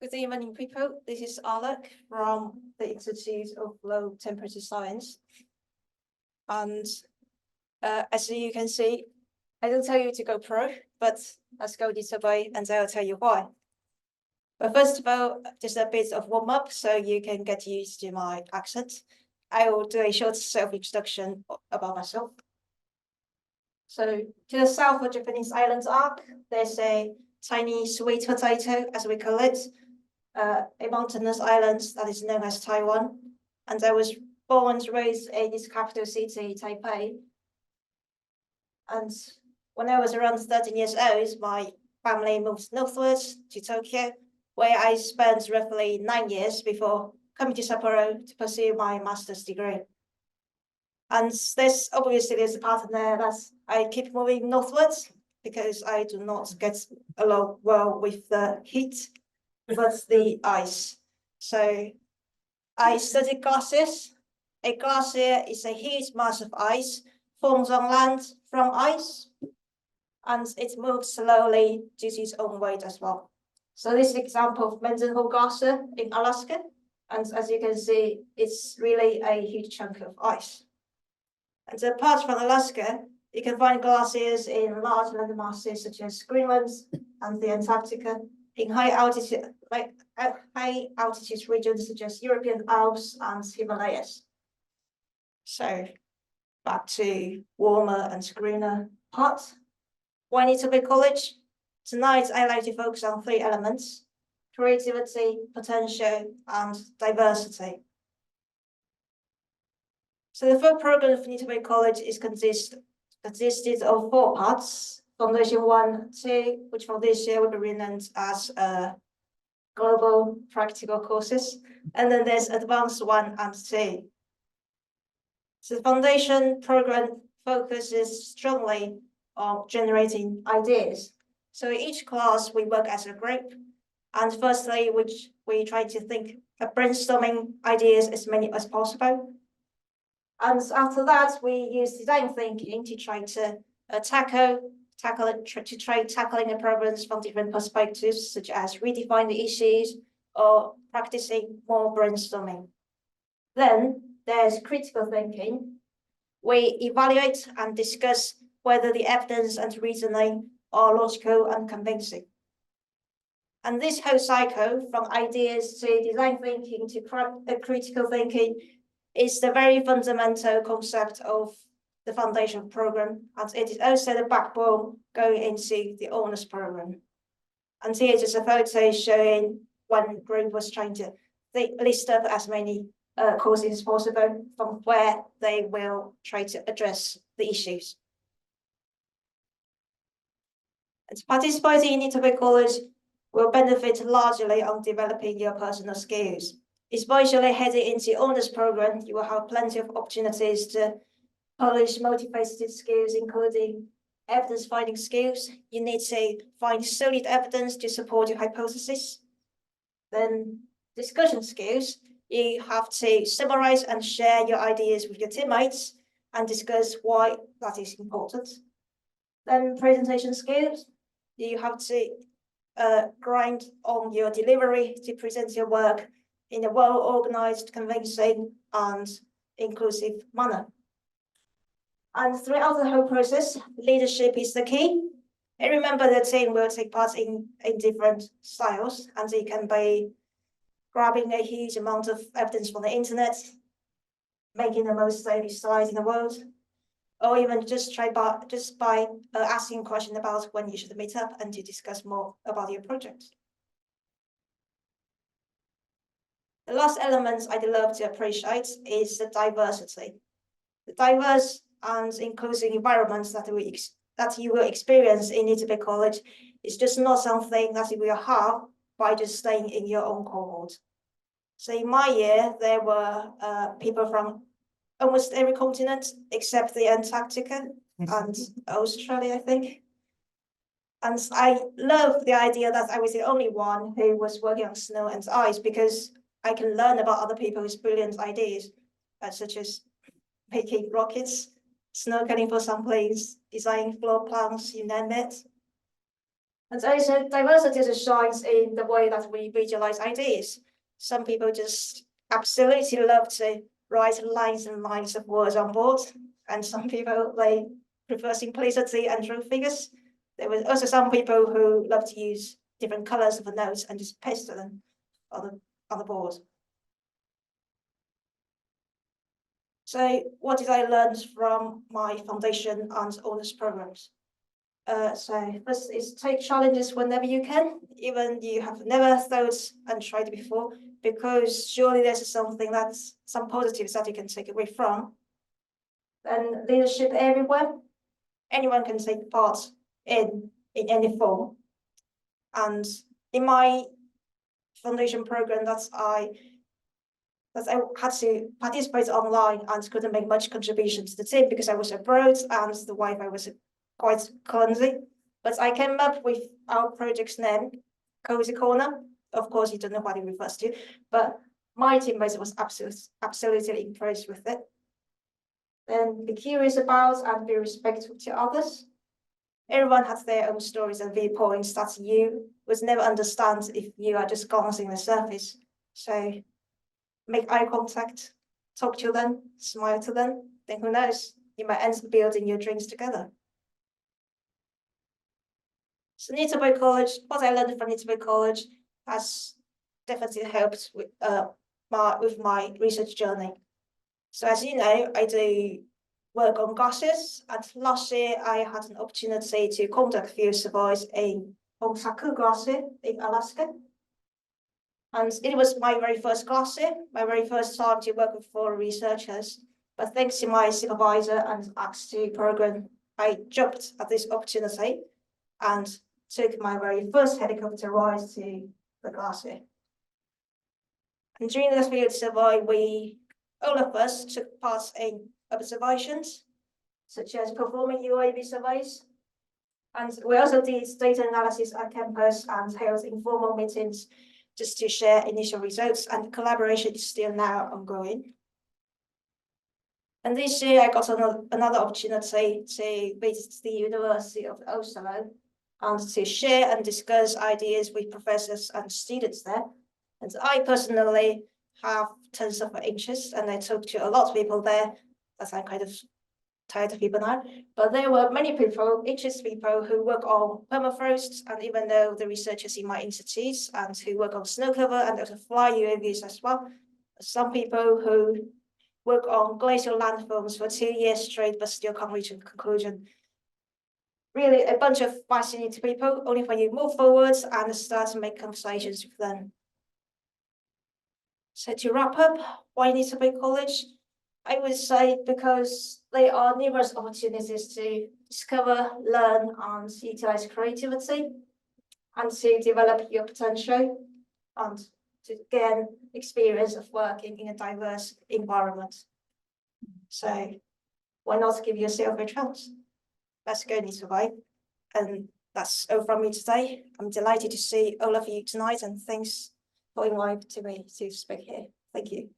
Good evening, people. This is Arlec from the Institute of Low Temperature Science. And as you can see, I don't tell you to go pro, but let's go Nitobe and I'll tell you why. But first of all, just a bit of warm up so you can get used to my accent. I will do a short self-introduction about myself. So to the south of Japanese island arc, there's a tiny sweet potato, as we call it, a mountainous island that is known as Taiwan. And I was born and raised in its capital city, Taipei. And when I was around 13 years old, my family moved northwards to Tokyo, where I spent roughly 9 years before coming to Sapporo to pursue my master's degree. And there's a pattern there that I keep moving northwards because I do not get along well with the heat, but the ice. So I studied glaciers. A glacier is a huge mass of ice formed on land from ice, and it moves slowly due to its own weight as well. So this is an example of Mendenhall Glacier in Alaska. And as you can see, it's really a huge chunk of ice. And apart from Alaska, you can find glaciers in large land masses such as Greenland and the Antarctica, in high altitude regions such as European Alps and Himalayas. So back to warmer and greener part. Why Nitobe College? Tonight I like to focus on 3 elements: creativity, potential, and diversity. So the full program of Nitobe College is consisted of 4 parts: Foundation 1, 2, which for this year will be renamed as Global Practical Courses, and then there's Advanced 1 and 2. So the Foundation program focuses strongly on generating ideas. So each class we work as a group, and firstly, we try to think of brainstorming ideas as many as possible. And after that, we use design thinking to try to tackling the problems from different perspectives, such as redefine the issues or practicing more brainstorming. Then there's critical thinking. We evaluate and discuss whether the evidence and reasoning are logical and convincing. And this whole cycle, from ideas to design thinking to critical thinking, is the very fundamental concept of the Foundation program, and it is also the backbone going into the Honours program. And here is a photo showing one group was trying to list up as many courses as possible from where they will try to address the issues. And participating in Nitobe College will benefit largely on developing your personal skills. Especially heading into Honours program, you will have plenty of opportunities to polish motivated skills, including evidence finding skills. You need to find solid evidence to support your hypothesis. Then discussion skills. You have to summarize and share your ideas with your teammates and discuss why that is important. Then presentation skills. You have to grind on your delivery to present your work in a well-organized, convincing, and inclusive manner. And throughout the whole process, leadership is the key. And remember, the team will take part in different styles, and it can be grabbing a huge amount of evidence from the internet, making the most stylish slides in the world, or even just by asking a question about when you should meet up and to discuss more about your project. The last element I'd love to appreciate is the diversity. The diverse and inclusive environments that you will experience in Nitobe College is just not something that you will have by just staying in your own cohort. So in my year, there were people from almost every continent except the Antarctica and Australia, I think. And I love the idea that I was the only one who was working on snow and ice, because I can learn about other people's brilliant ideas, such as making rockets, snorkeling for some planes, designing floor plans, you name it. And also diversity just shines in the way that we visualize ideas. Some people just absolutely love to write lines and lines of words on board, and some people they prefer simplicity and draw figures. There were also some people who love to use different colors of the notes and just paste them on the board. So what did I learn from my foundation and honors programs? So first is take challenges whenever you can, even you have never thought and tried it before, because surely there's something that's some positives that you can take away from. Then leadership everywhere. Anyone can take part in any form. And in my foundation program that I had to participate online and couldn't make much contribution to the team because I was abroad and the Wi-Fi was quite clumsy. But I came up with our project's name, Cozy Corner. Of course, you don't know what it refers to, but my teammate was absolutely impressed with it. Then be curious about and be respectful to others. Everyone has their own stories and viewpoints that you would never understand if you are just glancing the surface. So make eye contact, talk to them, smile to them, then who knows, you might end up building your dreams together. So Nitobe College, what I learned from Nitobe College has definitely helped with my research journey. So as you know, I do work on glasses, and last year I had an opportunity to conduct field surveys in Onsaku Glacier in Alaska. And it was my very first glacier, my very first time to work with foreign researchers. But thanks to my supervisor and access to program, I jumped at this opportunity and took my very first helicopter ride to the glacier. And during this field survey, all of us took part in observations, such as performing UAV surveys. And we also did data analysis at campus and held informal meetings just to share initial results, and collaboration is still now ongoing. And this year I got another opportunity to visit the University of Oslo and to share and discuss ideas with professors and students there. And I personally have tons of interest, and I talked to a lot of people there, as I'm kind of tired of people now. But there were many people, interested people who work on permafrost, and even though the researchers in my institute and who work on snow cover and also fly UAVs as well. Some people who work on glacial landforms for 2 years straight, but still can't reach a conclusion. Really a bunch of fascinating people, only when you move forwards and start to make conversations with them. So to wrap up, why Nitobe College? I would say because there are numerous opportunities to discover, learn, and utilize creativity, and to develop your potential, and to gain experience of working in a diverse environment. So why not give yourself a chance? Let's go, Nitobe. And that's all from me today. I'm delighted to see all of you tonight, and thanks for inviting me to speak here. Thank you.